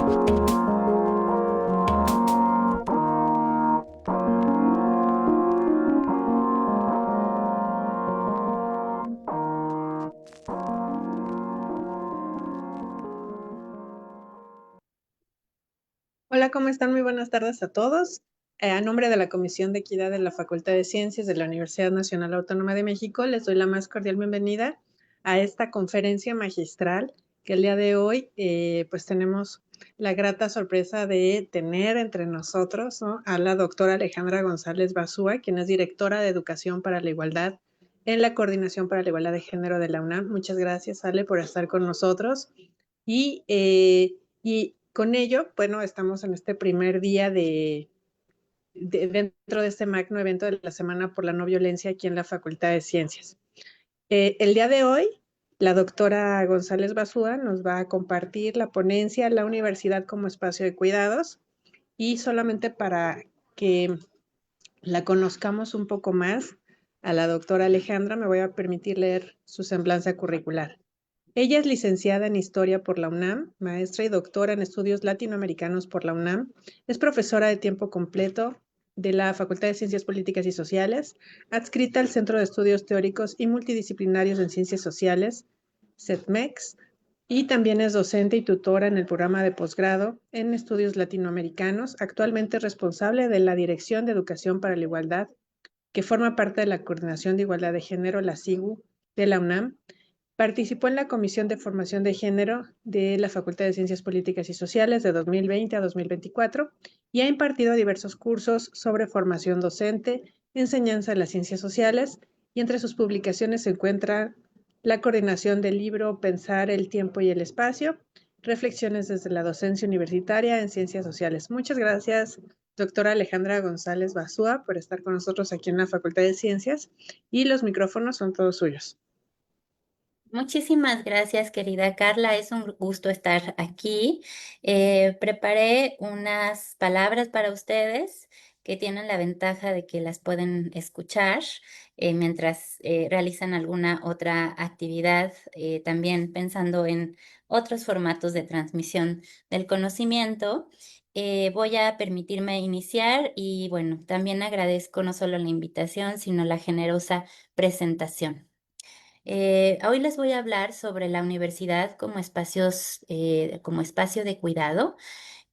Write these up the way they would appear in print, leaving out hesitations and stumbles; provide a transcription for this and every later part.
Hola, ¿cómo están? Muy buenas tardes a todos. A nombre de la Comisión de Equidad de la Facultad de Ciencias de la Universidad Nacional Autónoma de México, les doy la más cordial bienvenida a esta conferencia magistral que el día de hoy pues tenemos la grata sorpresa de tener entre nosotros, ¿no?, a la doctora Alejandra González Bazúa, quien es directora de Educación para la Igualdad en la Coordinación para la Igualdad de Género de la UNAM. Muchas gracias, Ale, por estar con nosotros. Y con ello, bueno, estamos en este primer día dentro de este magno evento de la Semana por la No Violencia aquí en la Facultad de Ciencias. El día de hoy, la doctora González Bazúa nos va a compartir la ponencia La Universidad como Espacio de Cuidados, y solamente para que la conozcamos un poco más, a la doctora Alejandra me voy a permitir leer su semblanza curricular. Ella es licenciada en Historia por la UNAM, maestra y doctora en Estudios Latinoamericanos por la UNAM, es profesora de tiempo completo de la Facultad de Ciencias Políticas y Sociales, adscrita al Centro de Estudios Teóricos y Multidisciplinarios en Ciencias Sociales, CETMEX, y también es docente y tutora en el programa de posgrado en Estudios Latinoamericanos. Actualmente es responsable de la Dirección de Educación para la Igualdad, que forma parte de la Coordinación de Igualdad de Género, la CIGU, de la UNAM. Participó en la Comisión de Formación de Género de la Facultad de Ciencias Políticas y Sociales de 2020 a 2024 y ha impartido diversos cursos sobre formación docente, enseñanza de las ciencias sociales, y entre sus publicaciones se encuentra la coordinación del libro Pensar el tiempo y el espacio, reflexiones desde la docencia universitaria en ciencias sociales. Muchas gracias, doctora Alejandra González Bazúa, por estar con nosotros aquí en la Facultad de Ciencias, y los micrófonos son todos suyos. Muchísimas gracias, querida Carla. Es un gusto estar aquí. Preparé unas palabras para ustedes que tienen la ventaja de que las pueden escuchar mientras realizan alguna otra actividad, también pensando en otros formatos de transmisión del conocimiento. Voy a permitirme iniciar y bueno, también agradezco no solo la invitación, sino la generosa presentación. Hoy les voy a hablar sobre la universidad como como espacio de cuidado.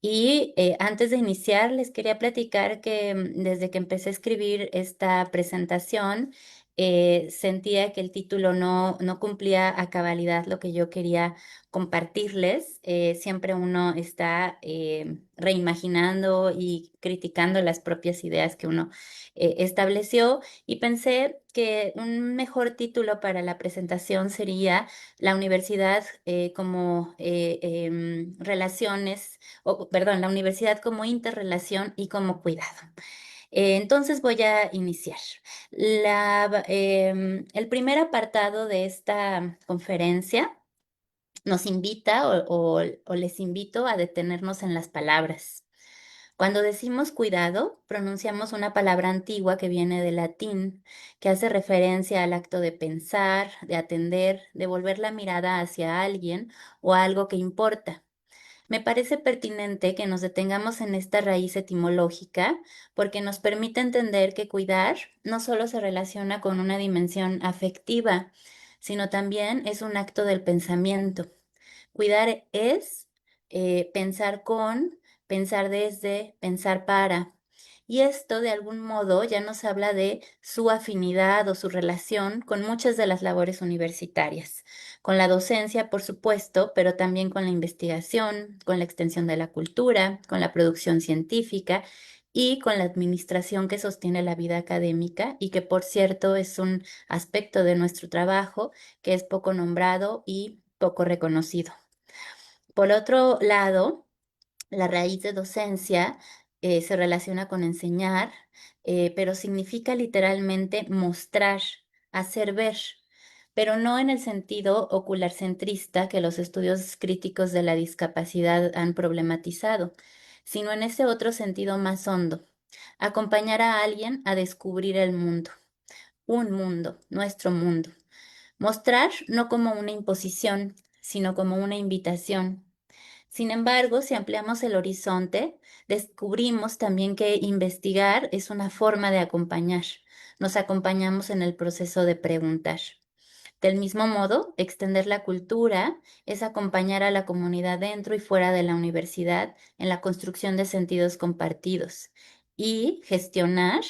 Y antes de iniciar, les quería platicar que desde que empecé a escribir esta presentación, sentía que el título no cumplía a cabalidad lo que yo quería compartirles. Siempre uno está reimaginando y criticando las propias ideas que uno estableció, y pensé que un mejor título para la presentación sería La universidad como relaciones perdón, la universidad como interrelación y como cuidado. Entonces voy a iniciar. El primer apartado de esta conferencia nos invita o les invito a detenernos en las palabras. Cuando decimos cuidado, pronunciamos una palabra antigua que viene del latín, que hace referencia al acto de pensar, de atender, de volver la mirada hacia alguien o a algo que importa. Me parece pertinente que nos detengamos en esta raíz etimológica porque nos permite entender que cuidar no solo se relaciona con una dimensión afectiva, sino también es un acto del pensamiento. Cuidar es pensar con, pensar desde, pensar para. Y esto, de algún modo, ya nos habla de su afinidad o su relación con muchas de las labores universitarias, con la docencia, por supuesto, pero también con la investigación, con la extensión de la cultura, con la producción científica y con la administración que sostiene la vida académica y que, por cierto, es un aspecto de nuestro trabajo que es poco nombrado y poco reconocido. Por otro lado, la raíz de docencia se relaciona con enseñar, pero significa literalmente mostrar, hacer ver, pero no en el sentido ocularcentrista que los estudios críticos de la discapacidad han problematizado, sino en ese otro sentido más hondo, acompañar a alguien a descubrir el mundo, un mundo, nuestro mundo. Mostrar no como una imposición, sino como una invitación. Sin embargo, si ampliamos el horizonte, descubrimos también que investigar es una forma de acompañar. Nos acompañamos en el proceso de preguntar. Del mismo modo, extender la cultura es acompañar a la comunidad dentro y fuera de la universidad en la construcción de sentidos compartidos y gestionar,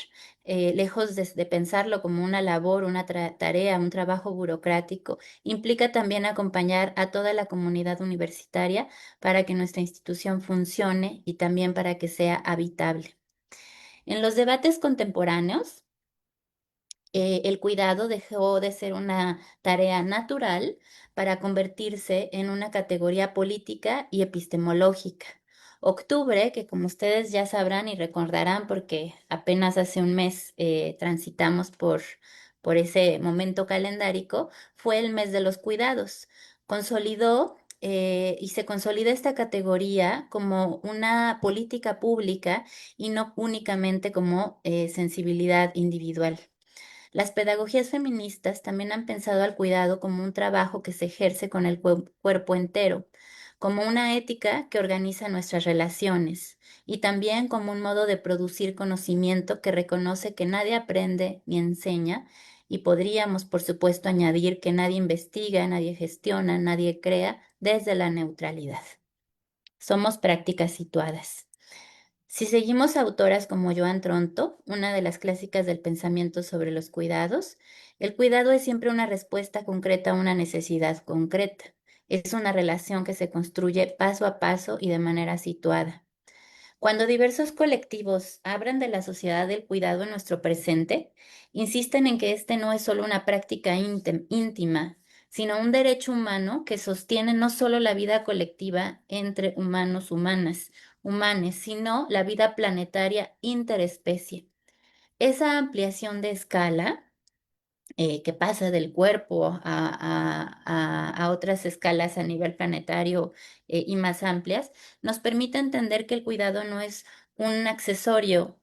lejos de pensarlo como una labor, una tarea, un trabajo burocrático, implica también acompañar a toda la comunidad universitaria para que nuestra institución funcione y también para que sea habitable. En los debates contemporáneos, el cuidado dejó de ser una tarea natural para convertirse en una categoría política y epistemológica. Octubre, que como ustedes ya sabrán y recordarán porque apenas hace un mes transitamos por ese momento calendárico, fue el mes de los cuidados. Consolidó y se consolida esta categoría como una política pública y no únicamente como sensibilidad individual. Las pedagogías feministas también han pensado al cuidado como un trabajo que se ejerce con el cuerpo entero, como una ética que organiza nuestras relaciones y también como un modo de producir conocimiento que reconoce que nadie aprende ni enseña y podríamos, por supuesto, añadir que nadie investiga, nadie gestiona, nadie crea desde la neutralidad. Somos prácticas situadas. Si seguimos a autoras como Joan Tronto, una de las clásicas del pensamiento sobre los cuidados, el cuidado es siempre una respuesta concreta a una necesidad concreta. Es una relación que se construye paso a paso y de manera situada. Cuando diversos colectivos hablan de la sociedad del cuidado en nuestro presente, insisten en que este no es solo una práctica íntima, sino un derecho humano que sostiene no solo la vida colectiva entre humanos, humanes, sino la vida planetaria interespecie. Esa ampliación de escala que pasa del cuerpo a otras escalas a nivel planetario y más amplias, nos permite entender que el cuidado no es un accesorio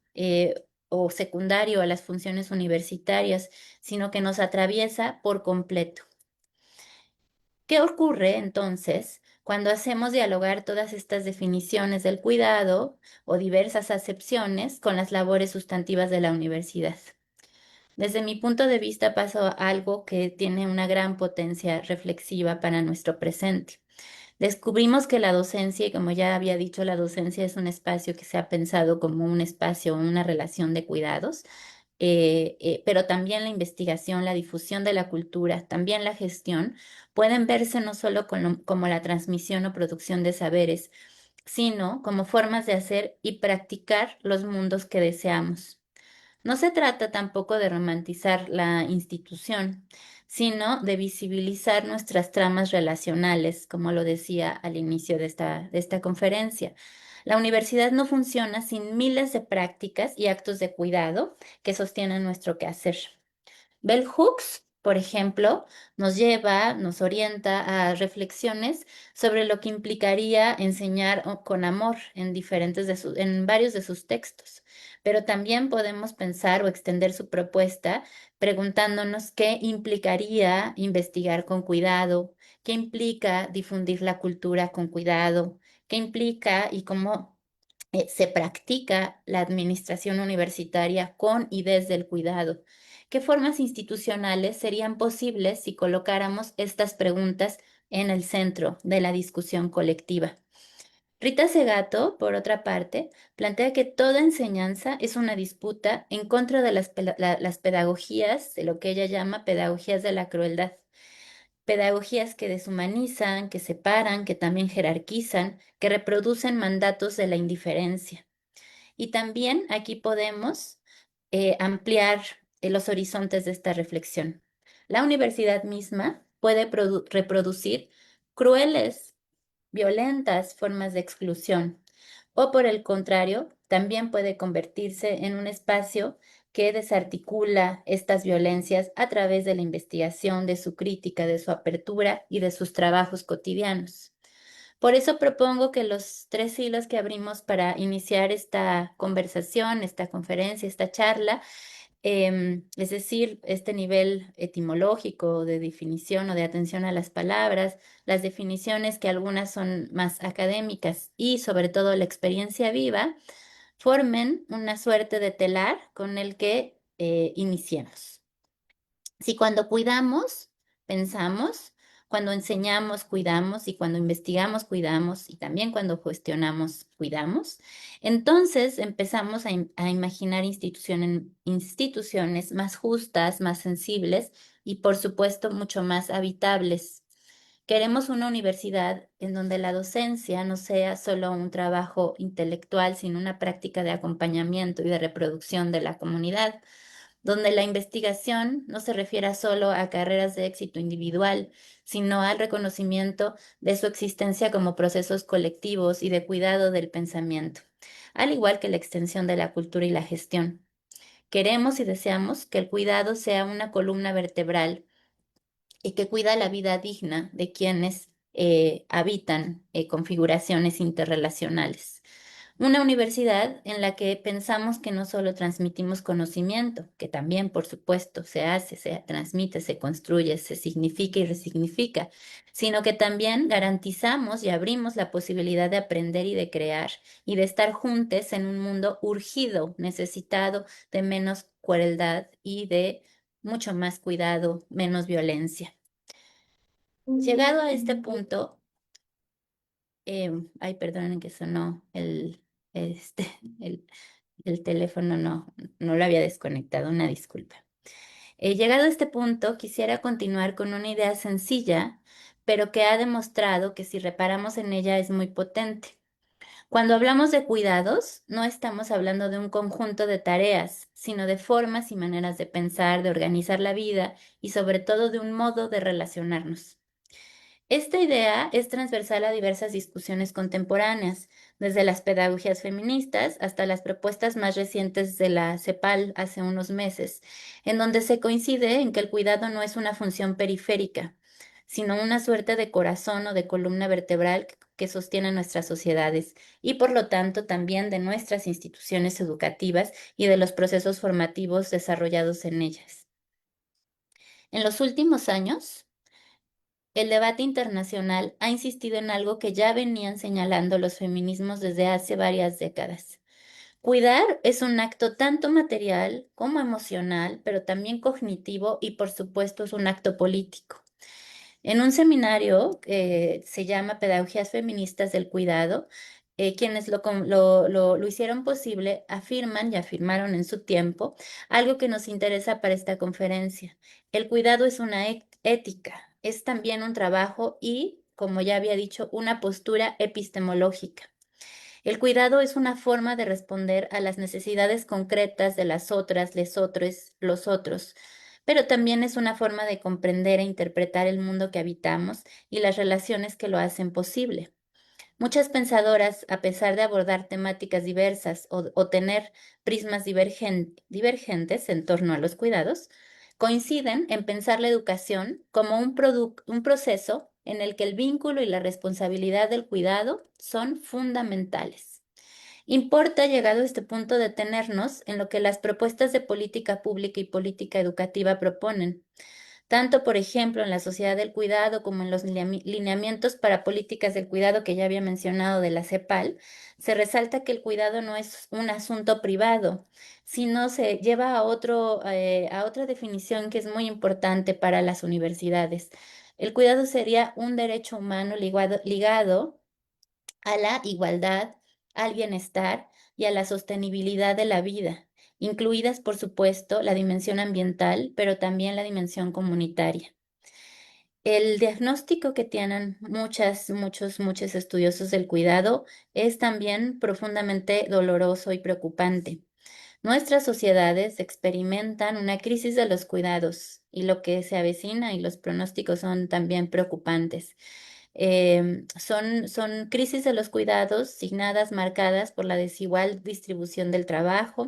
o secundario a las funciones universitarias, sino que nos atraviesa por completo. ¿Qué ocurre entonces cuando hacemos dialogar todas estas definiciones del cuidado o diversas acepciones con las labores sustantivas de la universidad? Desde mi punto de vista pasó algo que tiene una gran potencia reflexiva para nuestro presente. Descubrimos que la docencia, y como ya había dicho, la docencia es un espacio que se ha pensado como un espacio, una relación de cuidados, pero también la investigación, la difusión de la cultura, también la gestión, pueden verse no solo como la transmisión o producción de saberes, sino como formas de hacer y practicar los mundos que deseamos. No se trata tampoco de romantizar la institución, sino de visibilizar nuestras tramas relacionales, como lo decía al inicio de esta conferencia. La universidad no funciona sin miles de prácticas y actos de cuidado que sostienen nuestro quehacer. Bell Hooks, por ejemplo, nos orienta a reflexiones sobre lo que implicaría enseñar con amor en varios de sus textos. Pero también podemos pensar o extender su propuesta preguntándonos qué implicaría investigar con cuidado, qué implica difundir la cultura con cuidado, qué implica y cómo se practica la administración universitaria con y desde el cuidado. ¿Qué formas institucionales serían posibles si colocáramos estas preguntas en el centro de la discusión colectiva? Rita Segato, por otra parte, plantea que toda enseñanza es una disputa en contra de las pedagogías, de lo que ella llama pedagogías de la crueldad. Pedagogías que deshumanizan, que separan, que también jerarquizan, que reproducen mandatos de la indiferencia. Y también aquí podemos ampliar los horizontes de esta reflexión. La universidad misma puede reproducir crueles, violentas formas de exclusión o por el contrario, también puede convertirse en un espacio que desarticula estas violencias a través de la investigación, de su crítica, de su apertura y de sus trabajos cotidianos. Por eso propongo que los tres hilos que abrimos para iniciar esta conversación, esta conferencia, esta charla, Es decir, este nivel etimológico de definición o de atención a las palabras, las definiciones que algunas son más académicas y sobre todo la experiencia viva, formen una suerte de telar con el que iniciemos. Si cuando cuidamos, pensamos, cuando enseñamos, cuidamos, y cuando investigamos, cuidamos, y también cuando cuestionamos, cuidamos, entonces empezamos a imaginar instituciones más justas, más sensibles y, por supuesto, mucho más habitables. Queremos una universidad en donde la docencia no sea solo un trabajo intelectual, sino una práctica de acompañamiento y de reproducción de la comunidad, donde la investigación no se refiera solo a carreras de éxito individual, sino al reconocimiento de su existencia como procesos colectivos y de cuidado del pensamiento, al igual que la extensión de la cultura y la gestión. Queremos y deseamos que el cuidado sea una columna vertebral y que cuida la vida digna de quienes habitan configuraciones interrelacionales. Una universidad en la que pensamos que no solo transmitimos conocimiento, que también, por supuesto, se hace, se transmite, se construye, se significa y resignifica, sino que también garantizamos y abrimos la posibilidad de aprender y de crear y de estar juntos en un mundo urgido, necesitado de menos crueldad y de mucho más cuidado, menos violencia. Llegado a este punto, ay, perdonen que sonó este, el, el teléfono, no lo había desconectado, una disculpa. Llegado a este punto, quisiera continuar con una idea sencilla, pero que ha demostrado que si reparamos en ella es muy potente. Cuando hablamos de cuidados, no estamos hablando de un conjunto de tareas, sino de formas y maneras de pensar, de organizar la vida y sobre todo de un modo de relacionarnos. Esta idea es transversal a diversas discusiones contemporáneas, desde las pedagogías feministas hasta las propuestas más recientes de la CEPAL hace unos meses, en donde se coincide en que el cuidado no es una función periférica, sino una suerte de corazón o de columna vertebral que sostiene nuestras sociedades y por lo tanto también de nuestras instituciones educativas y de los procesos formativos desarrollados en ellas. En los últimos años, el debate internacional ha insistido en algo que ya venían señalando los feminismos desde hace varias décadas. Cuidar es un acto tanto material como emocional, pero también cognitivo y por supuesto es un acto político. En un seminario que se llama Pedagogías Feministas del Cuidado, quienes lo hicieron posible afirman y afirmaron en su tiempo algo que nos interesa para esta conferencia. El cuidado es una ética, es también un trabajo y, como ya había dicho, una postura epistemológica. El cuidado es una forma de responder a las necesidades concretas de las otras, les otros, los otros, pero también es una forma de comprender e interpretar el mundo que habitamos y las relaciones que lo hacen posible. Muchas pensadoras, a pesar de abordar temáticas diversas o tener prismas divergentes en torno a los cuidados, coinciden en pensar la educación como un proceso en el que el vínculo y la responsabilidad del cuidado son fundamentales. Importa, llegado a este punto, detenernos en lo que las propuestas de política pública y política educativa proponen, tanto, por ejemplo, en la sociedad del cuidado como en los lineamientos para políticas del cuidado que ya había mencionado de la CEPAL. Se resalta que el cuidado no es un asunto privado, sino se lleva a otra definición que es muy importante para las universidades. El cuidado sería un derecho humano ligado a la igualdad, al bienestar y a la sostenibilidad de la vida, incluidas, por supuesto, la dimensión ambiental, pero también la dimensión comunitaria. El diagnóstico que tienen muchos estudiosos del cuidado es también profundamente doloroso y preocupante. Nuestras sociedades experimentan una crisis de los cuidados y lo que se avecina y los pronósticos son también preocupantes. Son crisis de los cuidados signadas, marcadas por la desigual distribución del trabajo,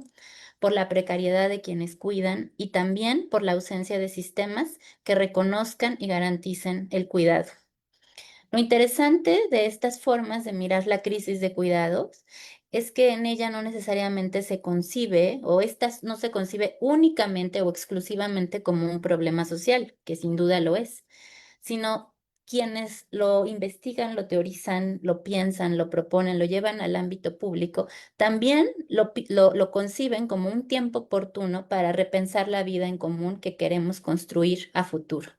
por la precariedad de quienes cuidan y también por la ausencia de sistemas que reconozcan y garanticen el cuidado. Lo interesante de estas formas de mirar la crisis de cuidados es que en ella no necesariamente se concibe o estas no se concibe únicamente o exclusivamente como un problema social, que sin duda lo es, sino quienes lo investigan, lo teorizan, lo piensan, lo proponen, lo llevan al ámbito público, también lo conciben como un tiempo oportuno para repensar la vida en común que queremos construir a futuro.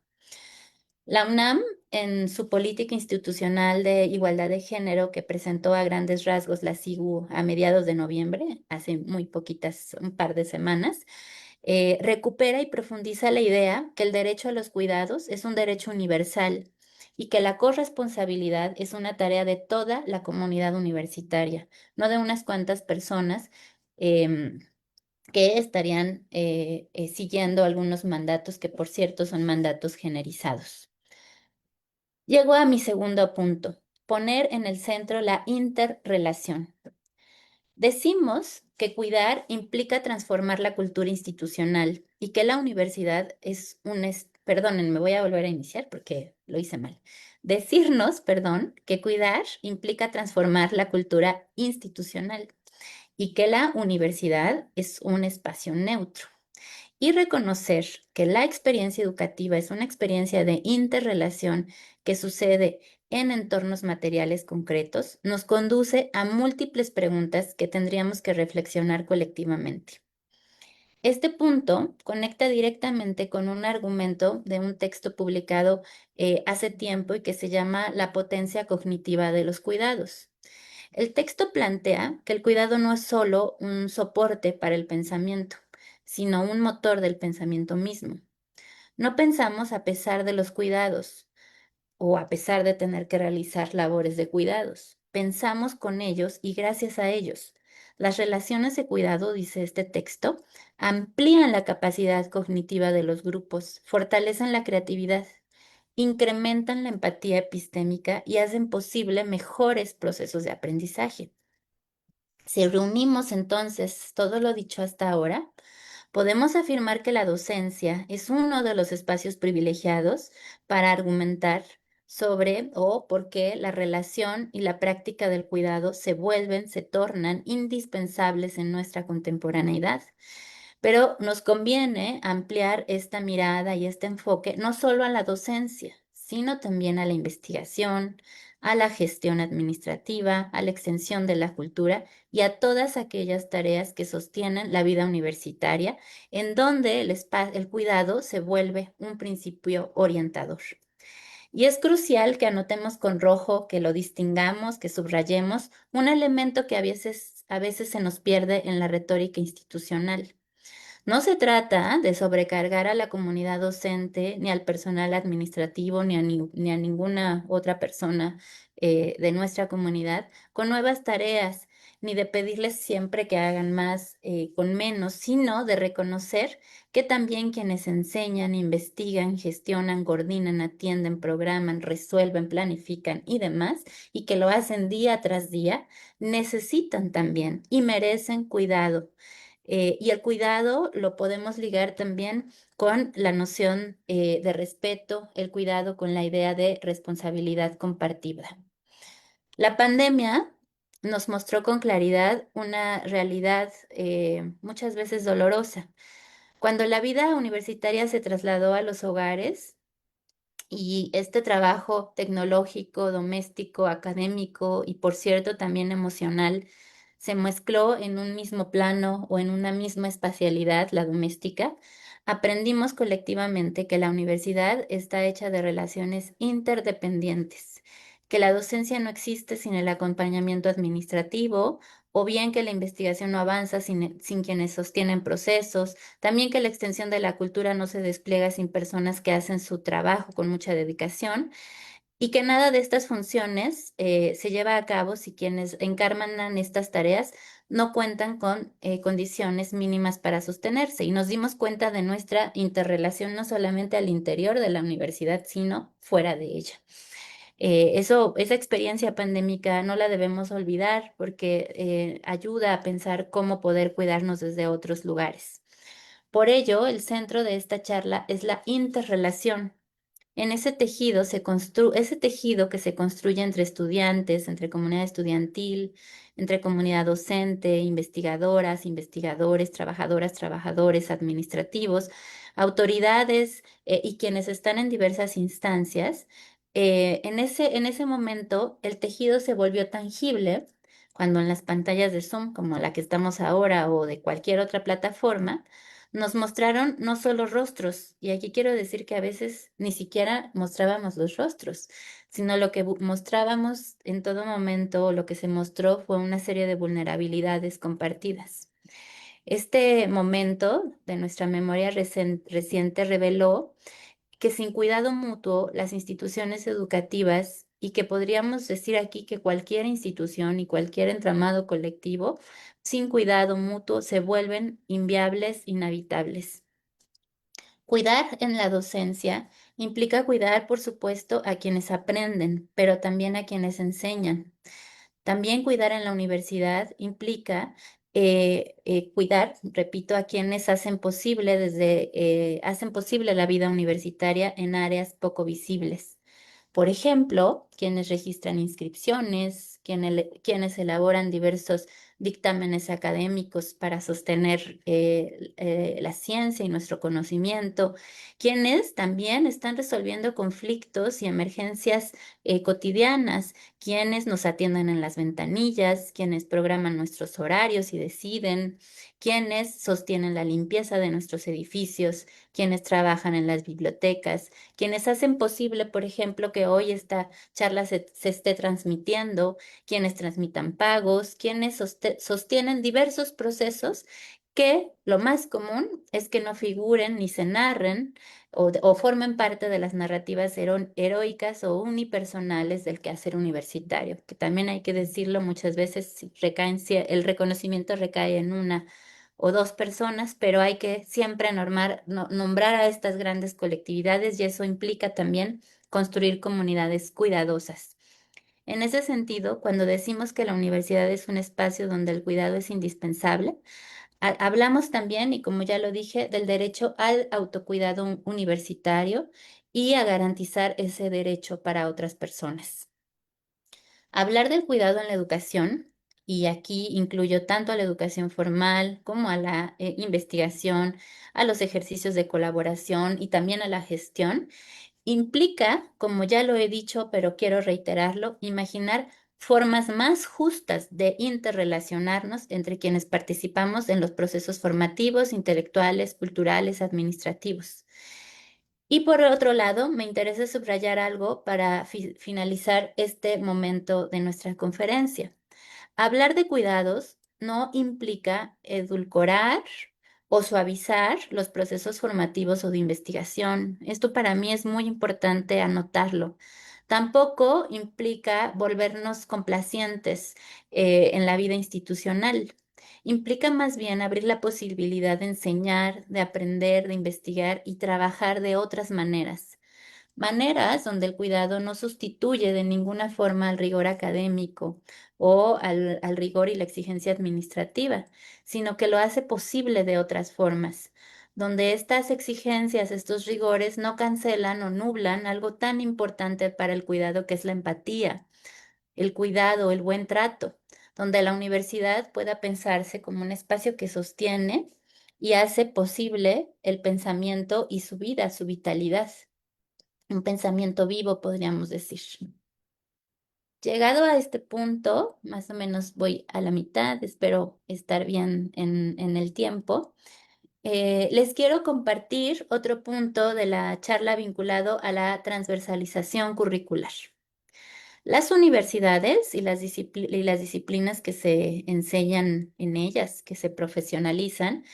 La UNAM, en su política institucional de igualdad de género que presentó a grandes rasgos la SIGU a mediados de noviembre, hace muy poquitas, un par de semanas, recupera y profundiza la idea que el derecho a los cuidados es un derecho universal y que la corresponsabilidad es una tarea de toda la comunidad universitaria, no de unas cuantas personas. em, que estarían siguiendo algunos mandatos que, por cierto, son mandatos generizados. Llego a mi segundo punto, poner en el centro la interrelación. Decimos que cuidar implica transformar la cultura institucional y que la universidad es perdonen, me voy a volver a iniciar porque lo hice mal. Decirnos, perdón, que cuidar implica transformar la cultura institucional y que la universidad es un espacio neutro y reconocer que la experiencia educativa es una experiencia de interrelación que sucede en entornos materiales concretos, nos conduce a múltiples preguntas que tendríamos que reflexionar colectivamente. Este punto conecta directamente con un argumento de un texto publicado hace tiempo y que se llama La potencia cognitiva de los cuidados. El texto plantea que el cuidado no es solo un soporte para el pensamiento, sino un motor del pensamiento mismo. No pensamos a pesar de los cuidados o a pesar de tener que realizar labores de cuidados. Pensamos con ellos y gracias a ellos. Las relaciones de cuidado, dice este texto, amplían la capacidad cognitiva de los grupos, fortalecen la creatividad, incrementan la empatía epistémica y hacen posible mejores procesos de aprendizaje. Si reunimos entonces todo lo dicho hasta ahora, podemos afirmar que la docencia es uno de los espacios privilegiados para argumentar sobre o por qué la relación y la práctica del cuidado se tornan indispensables en nuestra contemporaneidad. Pero nos conviene ampliar esta mirada y este enfoque no solo a la docencia, sino también a la investigación, a la gestión administrativa, a la extensión de la cultura y a todas aquellas tareas que sostienen la vida universitaria, en donde el cuidado se vuelve un principio orientador. Y es crucial que anotemos con rojo, que lo distingamos, que subrayemos un elemento que a veces se nos pierde en la retórica institucional. No se trata de sobrecargar a la comunidad docente, ni al personal administrativo, ni a ninguna otra persona de nuestra comunidad con nuevas tareas, ni de pedirles siempre que hagan más con menos, sino de reconocer que también quienes enseñan, investigan, gestionan, coordinan, atienden, programan, resuelven, planifican y demás, y que lo hacen día tras día, necesitan también y merecen cuidado. Y el cuidado lo podemos ligar también con la noción de respeto, el cuidado con la idea de responsabilidad compartida. La pandemia nos mostró con claridad una realidad muchas veces dolorosa. Cuando la vida universitaria se trasladó a los hogares, y este trabajo tecnológico, doméstico, académico y, por cierto, también emocional, se mezcló en un mismo plano o en una misma espacialidad, la doméstica. Aprendimos colectivamente que la universidad está hecha de relaciones interdependientes, que la docencia no existe sin el acompañamiento administrativo, o bien que la investigación no avanza sin quienes sostienen procesos, también que la extensión de la cultura no se despliega sin personas que hacen su trabajo con mucha dedicación y que nada de estas funciones se lleva a cabo si quienes encarnan estas tareas no cuentan con condiciones mínimas para sostenerse. Y nos dimos cuenta de nuestra interrelación no solamente al interior de la universidad, sino fuera de ella. Esa experiencia pandémica no la debemos olvidar porque ayuda a pensar cómo poder cuidarnos desde otros lugares. Por ello, el centro de esta charla es la interrelación, En ese tejido ese tejido que se construye entre estudiantes, entre comunidad estudiantil, entre comunidad docente, investigadoras, investigadores, trabajadoras, trabajadores, administrativos, autoridades, y quienes están en diversas instancias, en ese momento el tejido se volvió tangible cuando en las pantallas de Zoom, como la que estamos ahora o de cualquier otra plataforma, nos mostraron no solo rostros, y aquí quiero decir que a veces ni siquiera mostrábamos los rostros, sino lo que mostrábamos en todo momento, lo que se mostró fue una serie de vulnerabilidades compartidas. Este momento de nuestra memoria reciente reveló que sin cuidado mutuo, las instituciones educativas, y que podríamos decir aquí que cualquier institución y cualquier entramado colectivo, sin cuidado mutuo, se vuelven inviables, inhabitables. Cuidar en la docencia implica cuidar, por supuesto, a quienes aprenden, pero también a quienes enseñan. También cuidar en la universidad implica cuidar, repito, a quienes hacen posible la vida universitaria en áreas poco visibles. Por ejemplo, quienes registran inscripciones, quienes elaboran diversos dictámenes académicos para sostener la ciencia y nuestro conocimiento, quienes también están resolviendo conflictos y emergencias cotidianas, quienes nos atienden en las ventanillas, quienes programan nuestros horarios y deciden, quienes sostienen la limpieza de nuestros edificios, quienes trabajan en las bibliotecas, quienes hacen posible, por ejemplo, que hoy esta charla se esté transmitiendo, quienes transmitan pagos, quienes sostienen diversos procesos que lo más común es que no figuren ni se narren o formen parte de las narrativas heroicas o unipersonales del quehacer universitario, que también hay que decirlo, muchas veces el reconocimiento recae en una o dos personas, pero hay que siempre nombrar a estas grandes colectividades, y eso implica también construir comunidades cuidadosas. En ese sentido, cuando decimos que la universidad es un espacio donde el cuidado es indispensable, hablamos también, y como ya lo dije, del derecho al autocuidado universitario y a garantizar ese derecho para otras personas. Hablar del cuidado en la educación, y aquí incluyo tanto a la educación formal como a la investigación, a los ejercicios de colaboración y también a la gestión, implica, como ya lo he dicho, pero quiero reiterarlo, imaginar formas más justas de interrelacionarnos entre quienes participamos en los procesos formativos, intelectuales, culturales, administrativos. Y por otro lado, me interesa subrayar algo para finalizar este momento de nuestra conferencia. Hablar de cuidados no implica edulcorar o suavizar los procesos formativos o de investigación. Esto para mí es muy importante anotarlo. Tampoco implica volvernos complacientes en la vida institucional. Implica más bien abrir la posibilidad de enseñar, de aprender, de investigar y trabajar de otras maneras. Maneras donde el cuidado no sustituye de ninguna forma al rigor académico o al rigor y la exigencia administrativa, sino que lo hace posible de otras formas, donde estas exigencias, estos rigores no cancelan o nublan algo tan importante para el cuidado que es la empatía, el cuidado, el buen trato, donde la universidad pueda pensarse como un espacio que sostiene y hace posible el pensamiento y su vida, su vitalidad. Un pensamiento vivo, podríamos decir. Llegado a este punto, más o menos voy a la mitad, espero estar bien en el tiempo. Les quiero compartir otro punto de la charla vinculado a la transversalización curricular. Las universidades y las disciplinas que se enseñan en ellas, que se profesionalizan,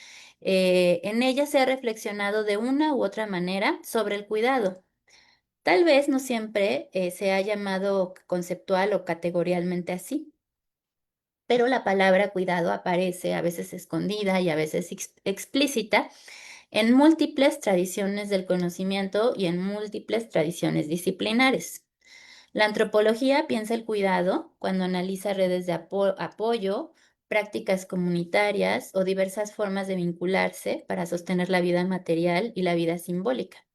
en ellas se ha reflexionado de una u otra manera sobre el cuidado. Tal vez no siempre se ha llamado conceptual o categorialmente así, pero la palabra cuidado aparece a veces escondida y a veces explícita en múltiples tradiciones del conocimiento y en múltiples tradiciones disciplinares. La antropología piensa el cuidado cuando analiza redes de apoyo, prácticas comunitarias o diversas formas de vincularse para sostener la vida material y la vida simbólica.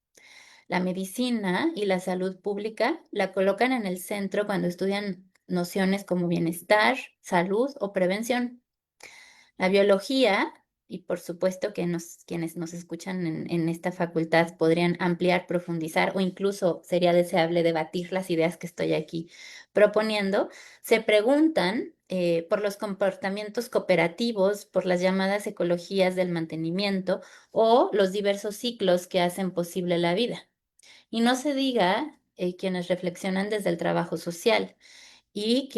La medicina y la salud pública la colocan en el centro cuando estudian nociones como bienestar, salud o prevención. La biología, y por supuesto que quienes nos escuchan en esta facultad podrían ampliar, profundizar o incluso sería deseable debatir las ideas que estoy aquí proponiendo, se preguntan por los comportamientos cooperativos, por las llamadas ecologías del mantenimiento o los diversos ciclos que hacen posible la vida. Y no se diga quienes reflexionan desde el trabajo social y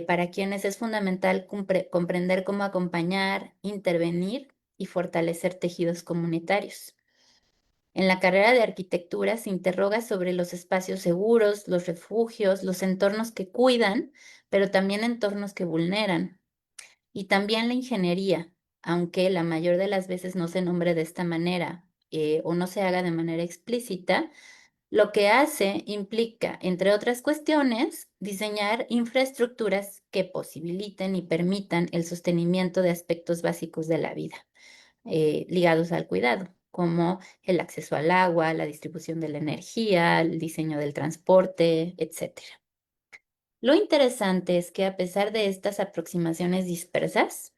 para quienes es fundamental comprender cómo acompañar, intervenir y fortalecer tejidos comunitarios. En la carrera de arquitectura se interroga sobre los espacios seguros, los refugios, los entornos que cuidan, pero también entornos que vulneran. Y también la ingeniería, aunque la mayor de las veces no se nombre de esta manera o no se haga de manera explícita, lo que hace implica, entre otras cuestiones, diseñar infraestructuras que posibiliten y permitan el sostenimiento de aspectos básicos de la vida, ligados al cuidado, como el acceso al agua, la distribución de la energía, el diseño del transporte, etcétera. Lo interesante es que a pesar de estas aproximaciones dispersas,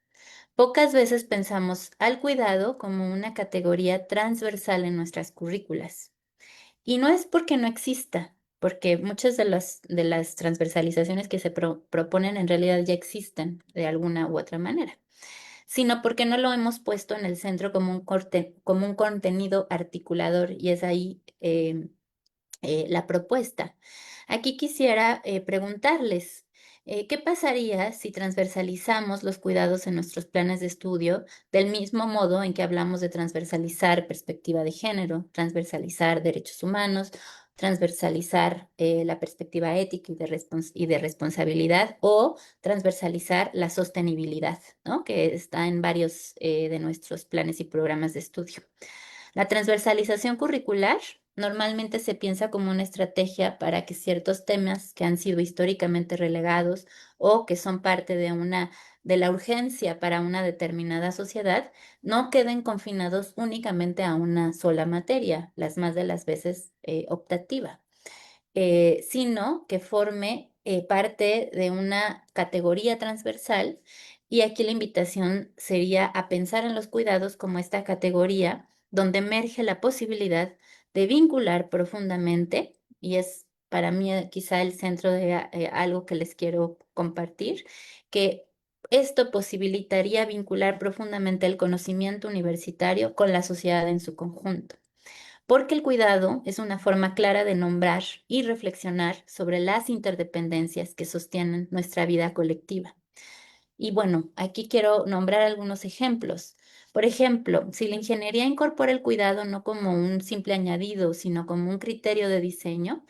pocas veces pensamos al cuidado como una categoría transversal en nuestras currículas. Y no es porque no exista, porque muchas de las transversalizaciones que se proponen en realidad ya existen de alguna u otra manera, sino porque no lo hemos puesto en el centro como como un contenido articulador y es ahí la propuesta. Aquí quisiera preguntarles, ¿qué pasaría si transversalizamos los cuidados en nuestros planes de estudio del mismo modo en que hablamos de transversalizar perspectiva de género, transversalizar derechos humanos, transversalizar la perspectiva ética y de responsabilidad o transversalizar la sostenibilidad, ¿no? Que está en varios de nuestros planes y programas de estudio? La transversalización curricular normalmente se piensa como una estrategia para que ciertos temas que han sido históricamente relegados o que son parte de la urgencia para una determinada sociedad no queden confinados únicamente a una sola materia, las más de las veces optativa, sino que forme parte de una categoría transversal. Y aquí la invitación sería a pensar en los cuidados como esta categoría donde emerge la posibilidad de vincular profundamente, y es para mí quizá el centro de algo que les quiero compartir, que esto posibilitaría vincular profundamente el conocimiento universitario con la sociedad en su conjunto, porque el cuidado es una forma clara de nombrar y reflexionar sobre las interdependencias que sostienen nuestra vida colectiva. Y bueno, aquí quiero nombrar algunos ejemplos. Por ejemplo, si la ingeniería incorpora el cuidado no como un simple añadido, sino como un criterio de diseño,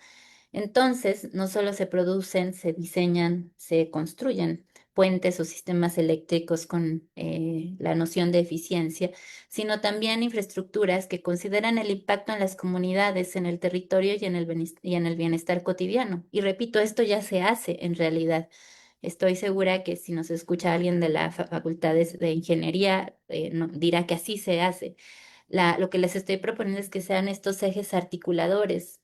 entonces, no solo se producen, se diseñan, se construyen puentes o sistemas eléctricos con la noción de eficiencia, sino también infraestructuras que consideran el impacto en las comunidades, en el territorio y en el bienestar cotidiano. Y repito, esto ya se hace en realidad. Estoy segura que si nos escucha alguien de la Facultad de Ingeniería, dirá que así se hace. Lo que les estoy proponiendo es que sean estos ejes articuladores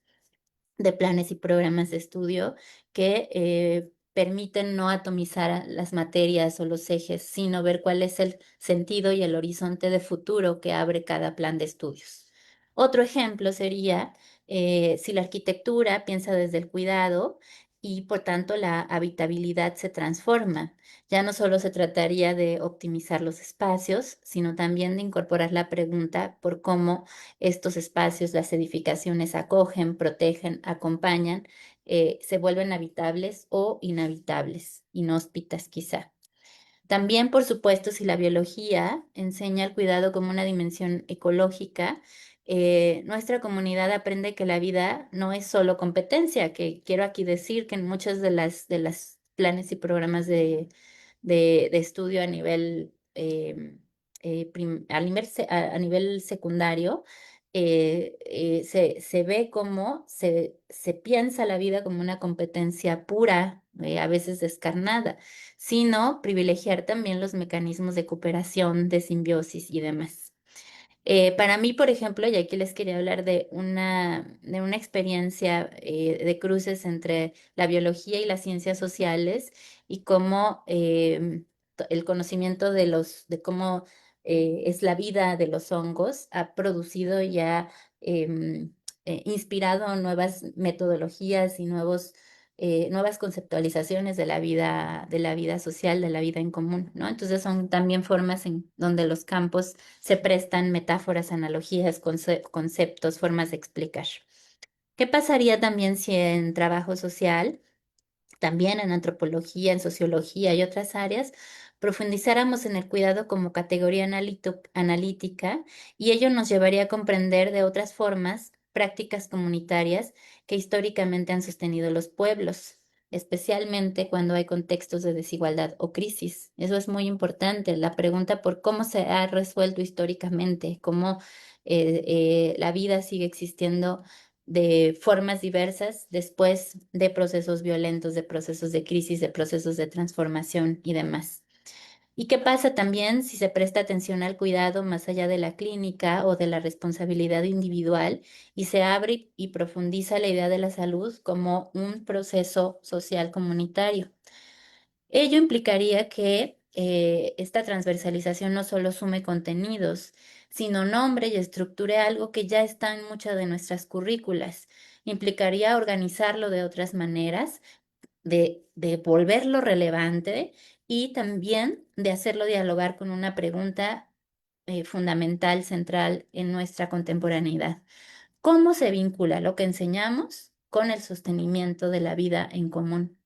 de planes y programas de estudio que permiten no atomizar las materias o los ejes, sino ver cuál es el sentido y el horizonte de futuro que abre cada plan de estudios. Otro ejemplo sería si la arquitectura piensa desde el cuidado y por tanto la habitabilidad se transforma. Ya no solo se trataría de optimizar los espacios, sino también de incorporar la pregunta por cómo estos espacios, las edificaciones acogen, protegen, acompañan, se vuelven habitables o inhabitables, inhóspitas quizá. También, por supuesto, si la biología enseña el cuidado como una dimensión ecológica, nuestra comunidad aprende que la vida no es solo competencia, que quiero aquí decir que en muchos de las planes y programas de estudio a nivel, a nivel secundario, se ve cómo se piensa la vida como una competencia pura, a veces descarnada, sino privilegiar también los mecanismos de cooperación, de simbiosis y demás. Para mí, por ejemplo, y aquí les quería hablar de una experiencia de cruces entre la biología y las ciencias sociales y cómo el conocimiento de cómo es la vida de los hongos ha producido y ha inspirado nuevas metodologías y nuevas conceptualizaciones de la vida social, de la vida en común, ¿no? Entonces son también formas en donde los campos se prestan metáforas, analogías, conceptos, formas de explicar. ¿Qué pasaría también si en trabajo social, también en antropología, en sociología y otras áreas, profundizáramos en el cuidado como categoría analítica y ello nos llevaría a comprender de otras formas prácticas comunitarias que históricamente han sostenido los pueblos, especialmente cuando hay contextos de desigualdad o crisis? Eso es muy importante, la pregunta por cómo se ha resuelto históricamente, cómo la vida sigue existiendo de formas diversas después de procesos violentos, de procesos de crisis, de procesos de transformación y demás. ¿Y qué pasa también si se presta atención al cuidado más allá de la clínica o de la responsabilidad individual y se abre y profundiza la idea de la salud como un proceso social comunitario? Ello implicaría que esta transversalización no solo sume contenidos, sino nombre y estructure algo que ya está en muchas de nuestras currículas. Implicaría organizarlo de otras maneras, de volverlo relevante y también de hacerlo dialogar con una pregunta fundamental, central en nuestra contemporaneidad. ¿Cómo se vincula lo que enseñamos con el sostenimiento de la vida en común?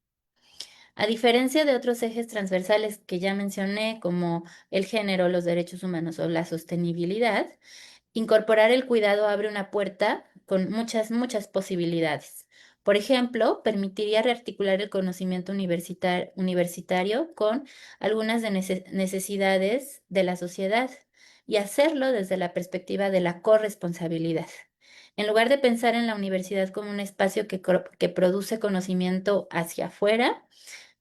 A diferencia de otros ejes transversales que ya mencioné, como el género, los derechos humanos o la sostenibilidad, incorporar el cuidado abre una puerta con muchas posibilidades. Por ejemplo, permitiría rearticular el conocimiento universitario con algunas necesidades de la sociedad y hacerlo desde la perspectiva de la corresponsabilidad. En lugar de pensar en la universidad como un espacio que produce conocimiento hacia afuera,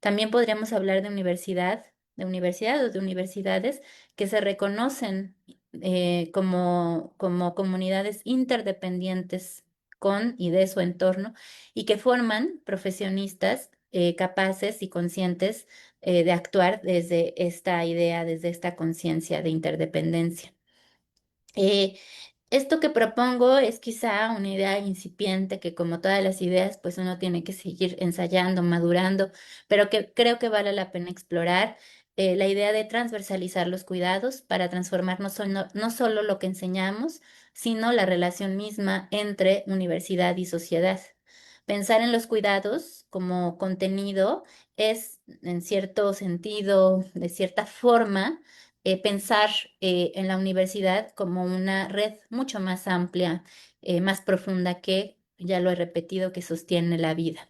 también podríamos hablar de universidad o de universidades que se reconocen como comunidades interdependientes con y de su entorno y que forman profesionistas capaces y conscientes de actuar desde esta idea, desde esta conciencia de interdependencia. Eh, Esto que propongo es quizá una idea incipiente que como todas las ideas, pues uno tiene que seguir ensayando, madurando, pero que creo que vale la pena explorar la idea de transversalizar los cuidados para transformar no solo lo que enseñamos, sino la relación misma entre universidad y sociedad. Pensar en los cuidados como contenido es, en cierto sentido, de cierta forma, pensar en la universidad como una red mucho más amplia, más profunda que, ya lo he repetido, que sostiene la vida.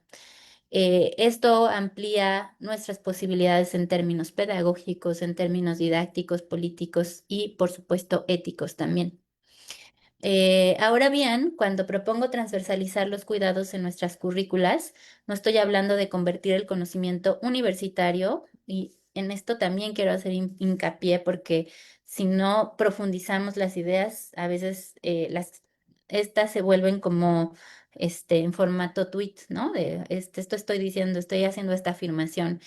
Esto amplía nuestras posibilidades en términos pedagógicos, en términos didácticos, políticos y, por supuesto, éticos también. Ahora bien, cuando propongo transversalizar los cuidados en nuestras currículas, no estoy hablando de convertir el conocimiento universitario y en esto también quiero hacer hincapié porque si no profundizamos las ideas, a veces estas se vuelven como en formato tweet, ¿no? Esto estoy diciendo, estoy haciendo esta afirmación.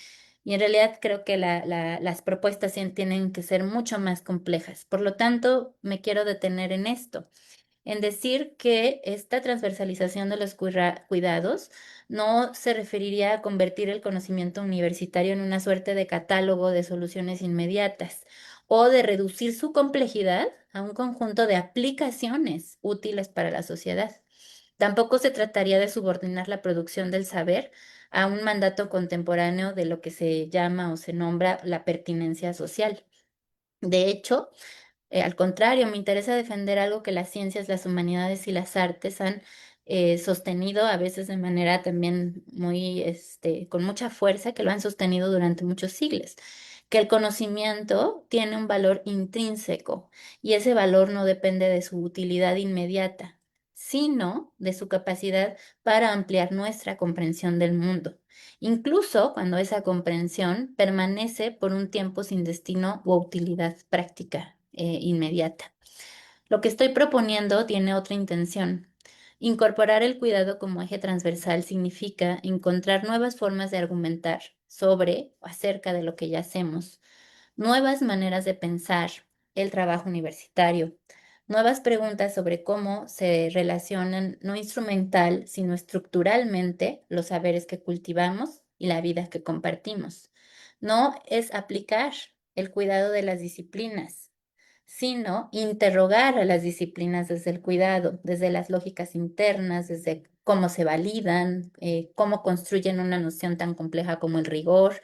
Y en realidad creo que las propuestas tienen que ser mucho más complejas. Por lo tanto, me quiero detener en esto en decir que esta transversalización de los cuidados no se referiría a convertir el conocimiento universitario en una suerte de catálogo de soluciones inmediatas o de reducir su complejidad a un conjunto de aplicaciones útiles para la sociedad. Tampoco se trataría de subordinar la producción del saber a un mandato contemporáneo de lo que se llama o se nombra la pertinencia social. De hecho, al contrario, me interesa defender algo que las ciencias, las humanidades y las artes han sostenido a veces de manera también con mucha fuerza, que lo han sostenido durante muchos siglos, que el conocimiento tiene un valor intrínseco y ese valor no depende de su utilidad inmediata, sino de su capacidad para ampliar nuestra comprensión del mundo, incluso cuando esa comprensión permanece por un tiempo sin destino o utilidad práctica inmediata. Lo que estoy proponiendo tiene otra intención. Incorporar el cuidado como eje transversal significa encontrar nuevas formas de argumentar sobre o acerca de lo que ya hacemos, nuevas maneras de pensar el trabajo universitario, nuevas preguntas sobre cómo se relacionan no instrumental, sino estructuralmente los saberes que cultivamos y la vida que compartimos. No es aplicar el cuidado de las disciplinas, sino interrogar a las disciplinas desde el cuidado, desde las lógicas internas, desde cómo se validan, cómo construyen una noción tan compleja como el rigor,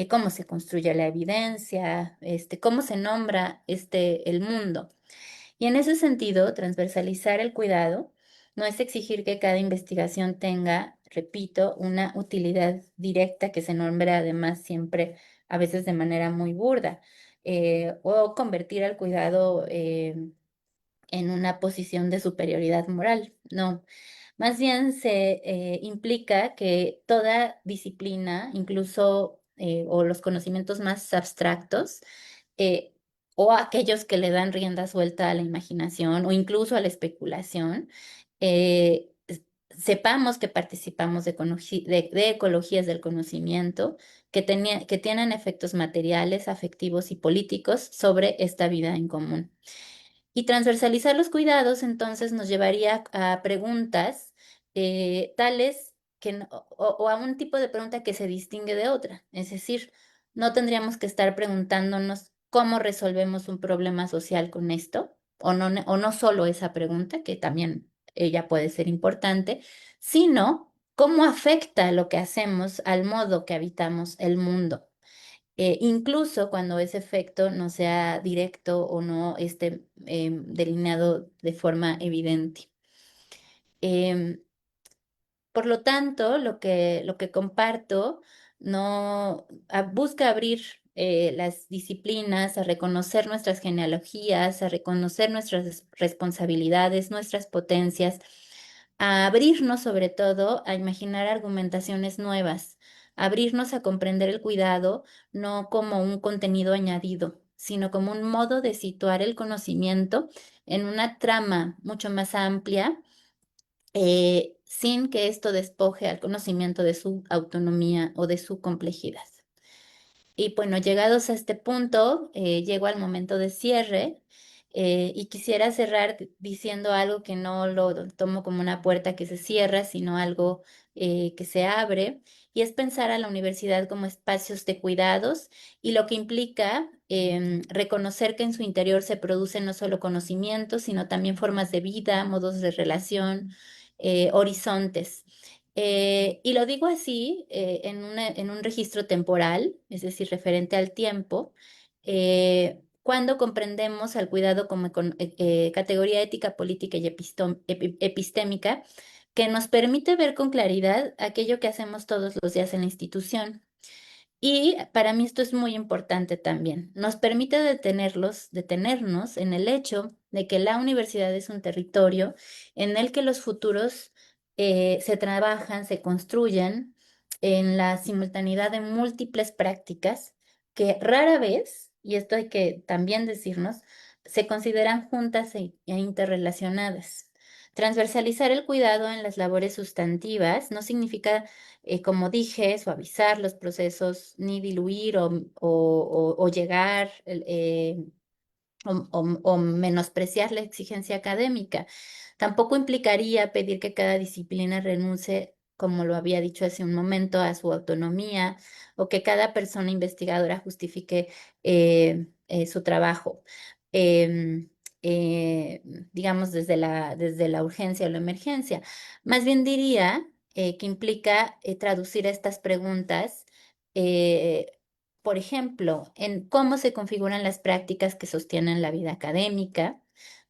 cómo se construye la evidencia, cómo se nombra el mundo. Y en ese sentido, transversalizar el cuidado no es exigir que cada investigación tenga, repito, una utilidad directa que se nombre además siempre, a veces de manera muy burda, o convertir al cuidado en una posición de superioridad moral. No, más bien se implica que toda disciplina, incluso o los conocimientos más abstractos, eh, o aquellos que le dan rienda suelta a la imaginación o incluso a la especulación, eh, sepamos que participamos de ecologías del conocimiento que tienen efectos materiales, afectivos y políticos sobre esta vida en común. Y transversalizar los cuidados entonces nos llevaría a preguntas tales que, o a un tipo de pregunta que se distingue de otra. Es decir, no tendríamos que estar preguntándonos cómo resolvemos un problema social con esto, o no solo esa pregunta, que también ella puede ser importante, sino cómo afecta lo que hacemos al modo que habitamos el mundo, incluso cuando ese efecto no sea directo o no esté delineado de forma evidente. Em, por lo tanto, lo que comparto no busca abrir las disciplinas, a reconocer nuestras genealogías, a reconocer nuestras responsabilidades, nuestras potencias, a abrirnos sobre todo a imaginar argumentaciones nuevas, abrirnos a comprender el cuidado no como un contenido añadido, sino como un modo de situar el conocimiento en una trama mucho más amplia, sin que esto despoje al conocimiento de su autonomía o de su complejidad. Y bueno, llegados a este punto, llego al momento de cierre, y quisiera cerrar diciendo algo que no lo tomo como una puerta que se cierra, sino algo que se abre, y es pensar a la universidad como espacios de cuidados y lo que implica reconocer que en su interior se producen no solo conocimientos, sino también formas de vida, modos de relación, horizontes. Y lo digo así, en un registro temporal, es decir, referente al tiempo, cuando comprendemos al cuidado como categoría ética, política y epistémica, que nos permite ver con claridad aquello que hacemos todos los días en la institución. Y para mí esto es muy importante también. Nos permite detenernos en el hecho de que la universidad es un territorio en el que los futuros se trabajan, se construyen en la simultaneidad de múltiples prácticas que rara vez, y esto hay que también decirnos, se consideran juntas e interrelacionadas. Transversalizar el cuidado en las labores sustantivas no significa, como dije, suavizar los procesos, ni diluir o llegar o menospreciar la exigencia académica. Tampoco implicaría pedir que cada disciplina renuncie, como lo había dicho hace un momento, a su autonomía o que cada persona investigadora justifique su trabajo. Em, eh, digamos, desde la urgencia o la emergencia. Más bien diría que implica traducir estas preguntas, eh, por ejemplo, en cómo se configuran las prácticas que sostienen la vida académica,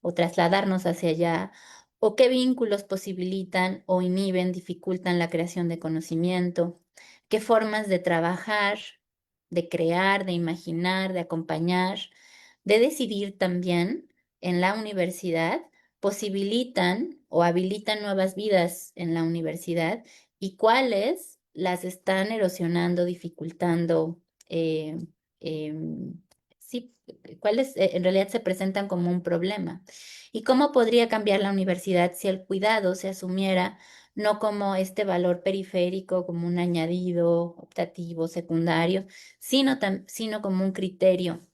o trasladarnos hacia allá, o qué vínculos posibilitan o inhiben, dificultan la creación de conocimiento, qué formas de trabajar, de crear, de imaginar, de acompañar, de decidir también en la universidad posibilitan o habilitan nuevas vidas en la universidad, y cuáles las están erosionando, dificultando, eh, em, sí, cuáles en realidad se presentan como un problema. ¿Y cómo podría cambiar la universidad si el cuidado se asumiera no como este valor periférico, como un añadido optativo, secundario, sino como un criterio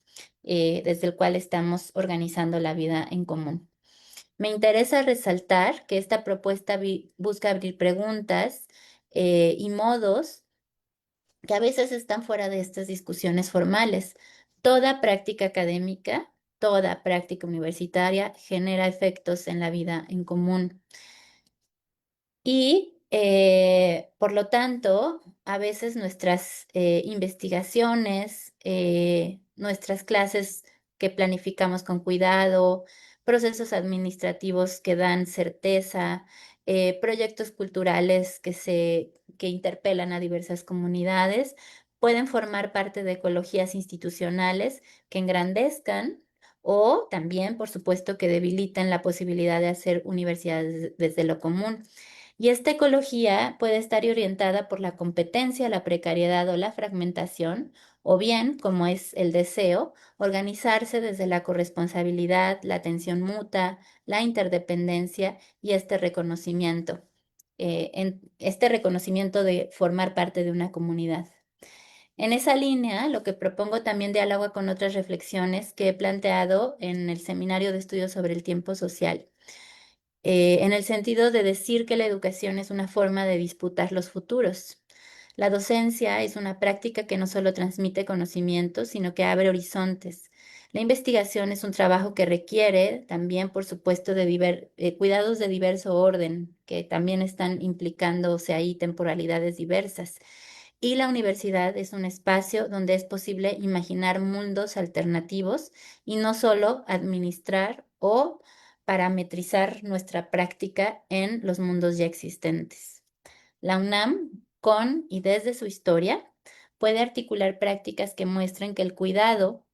desde el cual estamos organizando la vida en común? Me interesa resaltar que esta propuesta busca abrir preguntas y modos que a veces están fuera de estas discusiones formales. Toda práctica académica, toda práctica universitaria genera efectos en la vida en común. Y por lo tanto, a veces nuestras investigaciones, nuestras clases que planificamos con cuidado, procesos administrativos que dan certeza, proyectos culturales que interpelan a diversas comunidades, pueden formar parte de ecologías institucionales que engrandezcan o también, por supuesto, que debilitan la posibilidad de hacer universidades desde lo común. Y esta ecología puede estar orientada por la competencia, la precariedad o la fragmentación, o bien, como es el deseo, organizarse desde la corresponsabilidad, la atención mutua, la interdependencia y este reconocimiento de formar parte de una comunidad. En esa línea, lo que propongo también dialoga con otras reflexiones que he planteado en el Seminario de Estudios sobre el Tiempo Social, en el sentido de decir que la educación es una forma de disputar los futuros. La docencia es una práctica que no solo transmite conocimientos, sino que abre horizontes. La investigación es un trabajo que requiere también, por supuesto, cuidados de diverso orden, que también están implicándose ahí temporalidades diversas. Y la universidad es un espacio donde es posible imaginar mundos alternativos y no solo administrar o parametrizar nuestra práctica en los mundos ya existentes. La UNAM, con y desde su historia, puede articular prácticas que muestren que el cuidado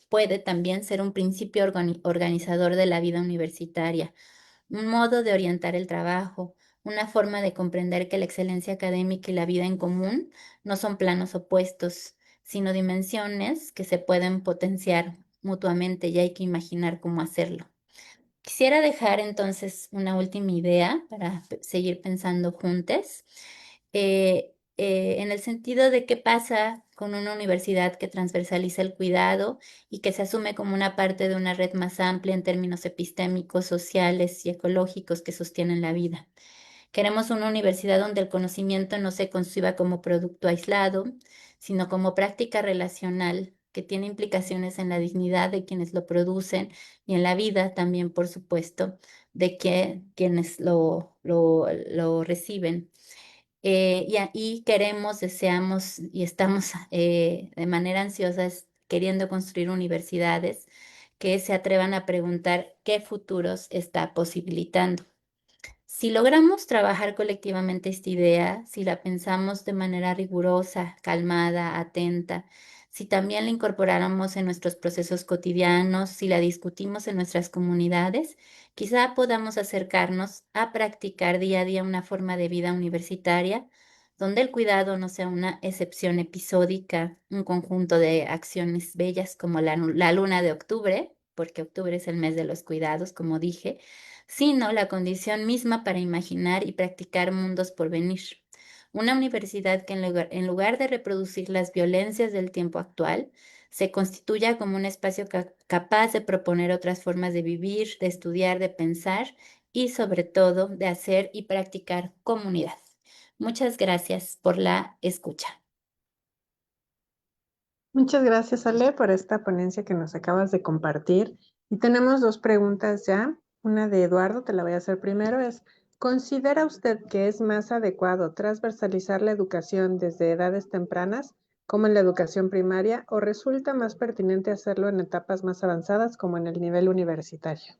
puede también ser un principio organizador de la vida universitaria, un modo de orientar el trabajo, una forma de comprender que la excelencia académica y la vida en común no son planos opuestos, sino dimensiones que se pueden potenciar mutuamente y hay que imaginar cómo hacerlo. Quisiera dejar entonces una última idea para seguir pensando juntos, en el sentido de qué pasa con una universidad que transversaliza el cuidado y que se asume como una parte de una red más amplia en términos epistémicos, sociales y ecológicos que sostienen la vida. Queremos una universidad donde el conocimiento no se conciba como producto aislado, sino como práctica relacional que tiene implicaciones en la dignidad de quienes lo producen y en la vida también, por supuesto, de quienes lo reciben. Y ahí queremos, deseamos y estamos de manera ansiosa queriendo construir universidades que se atrevan a preguntar qué futuros está posibilitando. Si logramos trabajar colectivamente esta idea, si la pensamos de manera rigurosa, calmada, atenta, si también la incorporáramos en nuestros procesos cotidianos, si la discutimos en nuestras comunidades, quizá podamos acercarnos a practicar día a día una forma de vida universitaria donde el cuidado no sea una excepción episódica, un conjunto de acciones bellas como la luna de octubre, porque octubre es el mes de los cuidados, como dije, sino la condición misma para imaginar y practicar mundos por venir. Una universidad que en lugar de reproducir las violencias del tiempo actual, se constituya como un espacio capaz de proponer otras formas de vivir, de estudiar, de pensar y sobre todo de hacer y practicar comunidad. Muchas gracias por la escucha. Muchas gracias, Ale, por esta ponencia que nos acabas de compartir. Y tenemos dos preguntas ya. Una de Eduardo, te la voy a hacer primero, es, ¿considera usted que es más adecuado transversalizar la educación desde edades tempranas, como en la educación primaria, o resulta más pertinente hacerlo en etapas más avanzadas, como en el nivel universitario?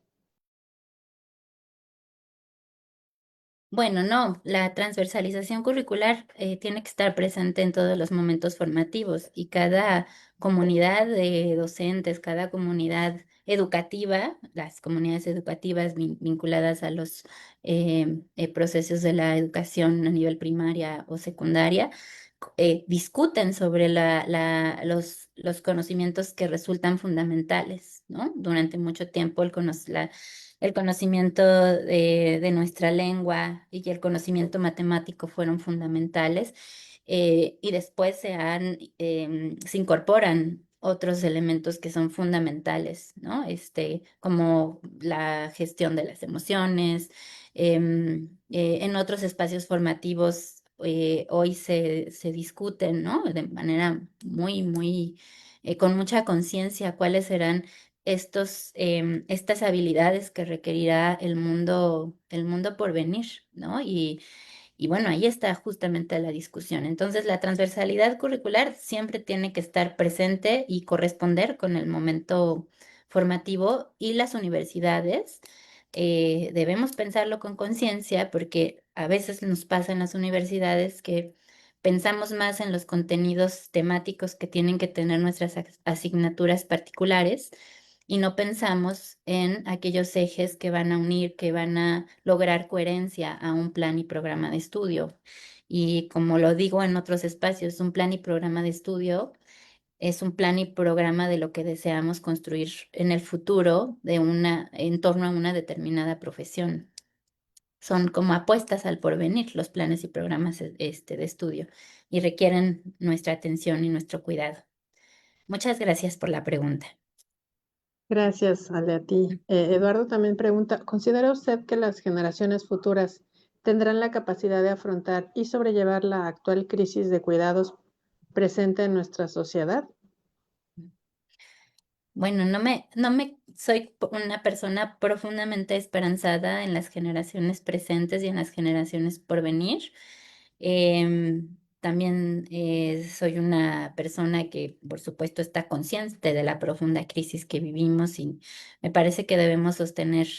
Bueno, no, la transversalización curricular tiene que estar presente en todos los momentos formativos y cada comunidad de docentes, cada comunidad educativa, las comunidades educativas vinculadas a los procesos de la educación a nivel primaria o secundaria, discuten sobre los conocimientos que resultan fundamentales, ¿no? Durante mucho tiempo el conocimiento de nuestra lengua y el conocimiento matemático fueron fundamentales, y después se incorporan otros elementos que son fundamentales, ¿no? Como la gestión de las emociones. En otros espacios formativos hoy se discuten, ¿no? De manera con mucha conciencia cuáles serán estas habilidades que requerirá el mundo por venir, ¿no? Y bueno, ahí está justamente la discusión. Entonces, la transversalidad curricular siempre tiene que estar presente y corresponder con el momento formativo, y las universidades debemos pensarlo con conciencia, porque a veces nos pasa en las universidades que pensamos más en los contenidos temáticos que tienen que tener nuestras asignaturas particulares, y no pensamos en aquellos ejes que van a unir, que van a lograr coherencia a un plan y programa de estudio. Y como lo digo en otros espacios, un plan y programa de estudio es un plan y programa de lo que deseamos construir en el futuro en torno a una determinada profesión. Son como apuestas al porvenir los planes y programas de estudio, y requieren nuestra atención y nuestro cuidado. Muchas gracias por la pregunta. Gracias, Ale, a ti. Eduardo también pregunta, ¿considera usted que las generaciones futuras tendrán la capacidad de afrontar y sobrellevar la actual crisis de cuidados presente en nuestra sociedad? Bueno, soy una persona profundamente esperanzada en las generaciones presentes y en las generaciones por venir. También soy una persona que, por supuesto, está consciente de la profunda crisis que vivimos, y me parece que debemos sostener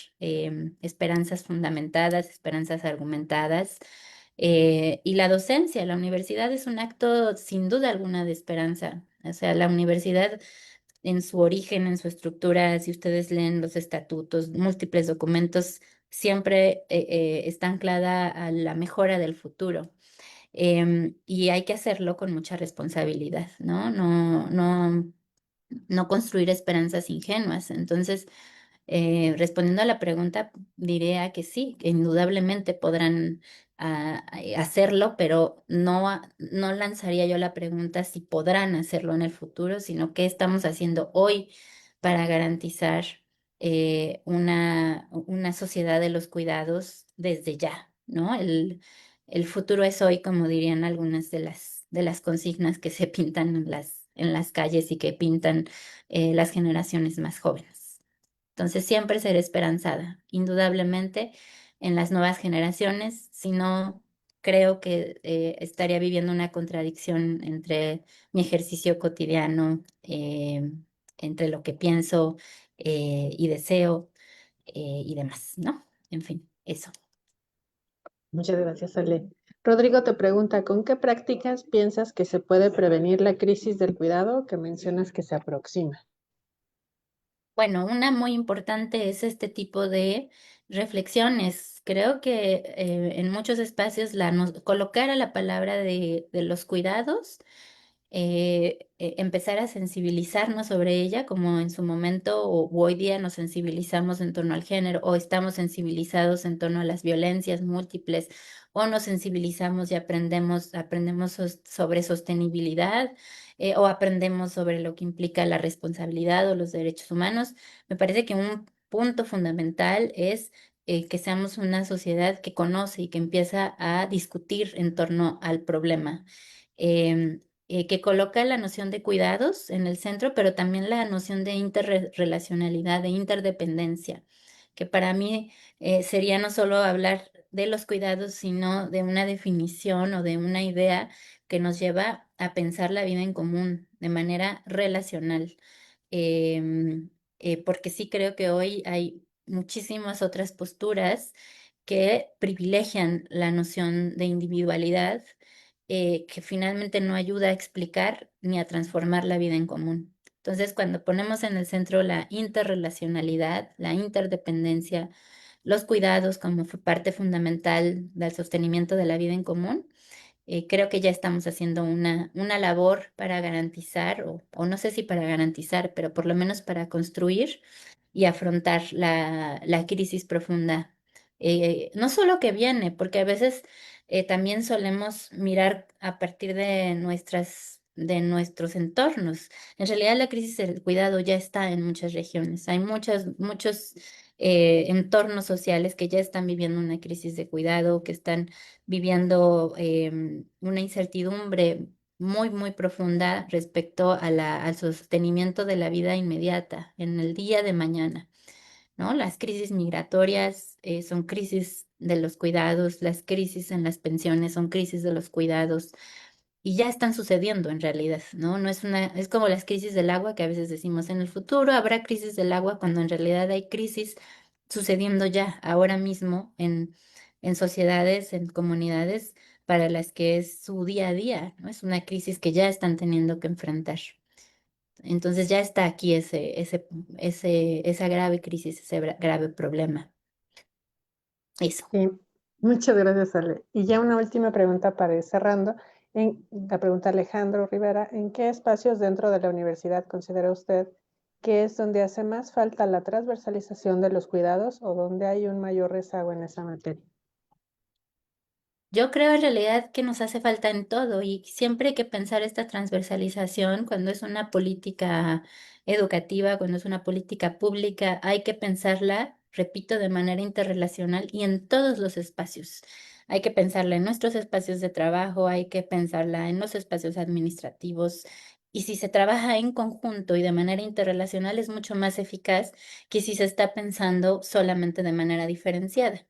esperanzas fundamentadas, esperanzas argumentadas. Y la docencia, la universidad es un acto sin duda alguna de esperanza. O sea, la universidad en su origen, en su estructura, si ustedes leen los estatutos, múltiples documentos, siempre está anclada a la mejora del futuro. Y hay que hacerlo con mucha responsabilidad, ¿no? No construir esperanzas ingenuas. Entonces, respondiendo a la pregunta, diría que sí, que indudablemente podrán hacerlo, pero no lanzaría yo la pregunta si podrán hacerlo en el futuro, sino qué estamos haciendo hoy para garantizar una sociedad de los cuidados desde ya, ¿no? El futuro es hoy, como dirían algunas de las consignas que se pintan en las calles y que pintan las generaciones más jóvenes. Entonces siempre seré esperanzada, indudablemente, en las nuevas generaciones. Si no, creo que estaría viviendo una contradicción entre mi ejercicio cotidiano, entre lo que pienso y deseo, y demás, ¿no? En fin, eso. Muchas gracias, Ale. Rodrigo te pregunta, ¿con qué prácticas piensas que se puede prevenir la crisis del cuidado que mencionas que se aproxima? Bueno, una muy importante es este tipo de reflexiones. Creo que en muchos espacios colocar a la palabra de los cuidados, empezar a sensibilizarnos sobre ella, como en su momento o hoy día nos sensibilizamos en torno al género, o estamos sensibilizados en torno a las violencias múltiples, o nos sensibilizamos y aprendemos sobre sostenibilidad, o aprendemos sobre lo que implica la responsabilidad o los derechos humanos. Me parece que un punto fundamental es que seamos una sociedad que conoce y que empieza a discutir en torno al problema. Em, que coloca la noción de cuidados en el centro, pero también la noción de interrelacionalidad, de interdependencia, que para mí sería no solo hablar de los cuidados, sino de una definición o de una idea que nos lleva a pensar la vida en común de manera relacional. Porque sí creo que hoy hay muchísimas otras posturas que privilegian la noción de individualidad, que finalmente no ayuda a explicar ni a transformar la vida en común. Entonces, cuando ponemos en el centro la interrelacionalidad, la interdependencia, los cuidados como parte fundamental del sostenimiento de la vida en común, Creo que ya estamos haciendo una labor para garantizar, o no sé si para garantizar, pero por lo menos para construir y afrontar la crisis profunda. No solo que viene, porque a veces también solemos mirar a partir de nuestros entornos. En realidad, la crisis del cuidado ya está en muchas regiones. Hay muchos entornos sociales que ya están viviendo una crisis de cuidado, que están viviendo una incertidumbre muy profunda respecto a al sostenimiento de la vida inmediata en el día de mañana, ¿no? Las crisis migratorias son crisis de los cuidados, las crisis en las pensiones son crisis de los cuidados y ya están sucediendo en realidad, ¿no? No es es como las crisis del agua que a veces decimos en el futuro habrá crisis del agua cuando en realidad hay crisis sucediendo ya ahora mismo en sociedades, en comunidades para las que es su día a día, ¿no? Es una crisis que ya están teniendo que enfrentar. Entonces ya está aquí esa grave crisis, ese grave problema. Eso. Sí, muchas gracias, Ale. Y ya una última pregunta para ir cerrando. La pregunta Alejandro Rivera, ¿en qué espacios dentro de la universidad considera usted que es donde hace más falta la transversalización de los cuidados o donde hay un mayor rezago en esa materia? Yo creo en realidad que nos hace falta en todo y siempre hay que pensar esta transversalización cuando es una política educativa, cuando es una política pública, hay que pensarla, repito, de manera interrelacional y en todos los espacios. Hay que pensarla en nuestros espacios de trabajo, hay que pensarla en los espacios administrativos. Y si se trabaja en conjunto y de manera interrelacional es mucho más eficaz que si se está pensando solamente de manera diferenciada.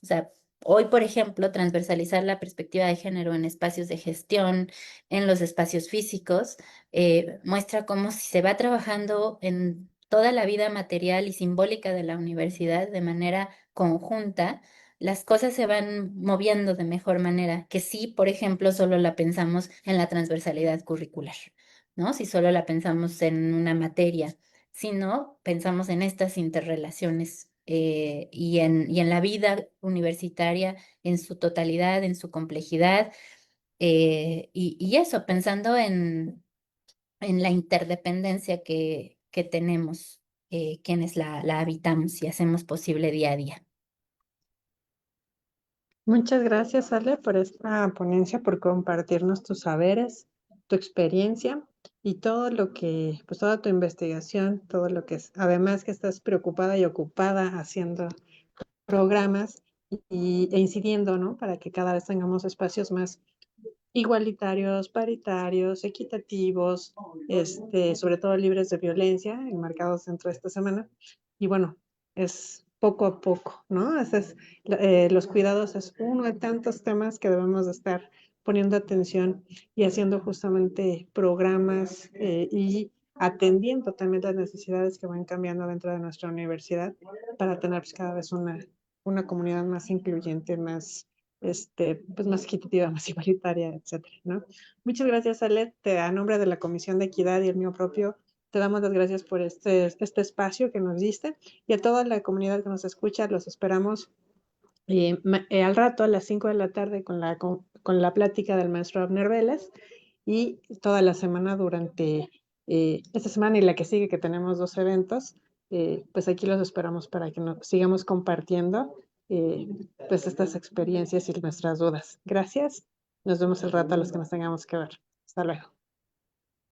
O sea, hoy, por ejemplo, transversalizar la perspectiva de género en espacios de gestión, en los espacios físicos, muestra cómo si se va trabajando en toda la vida material y simbólica de la universidad de manera conjunta, las cosas se van moviendo de mejor manera que si, por ejemplo, solo la pensamos en la transversalidad curricular, ¿no? Si solo la pensamos en una materia, si no, pensamos en estas interrelaciones y en la vida universitaria en su totalidad, en su complejidad, y eso, pensando en la interdependencia que tenemos quienes la habitamos y hacemos posible día a día. Muchas gracias, Ale, por esta ponencia, por compartirnos tus saberes, tu experiencia y todo lo que, pues toda tu investigación, todo lo que es, además que estás preocupada y ocupada haciendo programas e incidiendo, ¿no? Para que cada vez tengamos espacios más igualitarios, paritarios, equitativos, sobre todo libres de violencia, enmarcados dentro de esta semana. Y bueno, es poco a poco, ¿no? Los cuidados es uno de tantos temas que debemos de estar poniendo atención y haciendo justamente programas y atendiendo también las necesidades que van cambiando dentro de nuestra universidad para tener pues, cada vez una comunidad más incluyente, más pues más equitativa, más igualitaria, etcétera, ¿no? Muchas gracias, Ale. A nombre de la Comisión de Equidad y el mío propio, te damos las gracias por este espacio que nos diste y a toda la comunidad que nos escucha, los esperamos al rato a las 5 de la tarde con la plática del maestro Abner Vélez y toda la semana durante esta semana y la que sigue, que tenemos dos eventos, pues aquí los esperamos para que nos sigamos compartiendo eh, pues estas experiencias y nuestras dudas. Gracias. Nos vemos el rato a los que nos tengamos que ver. Hasta luego.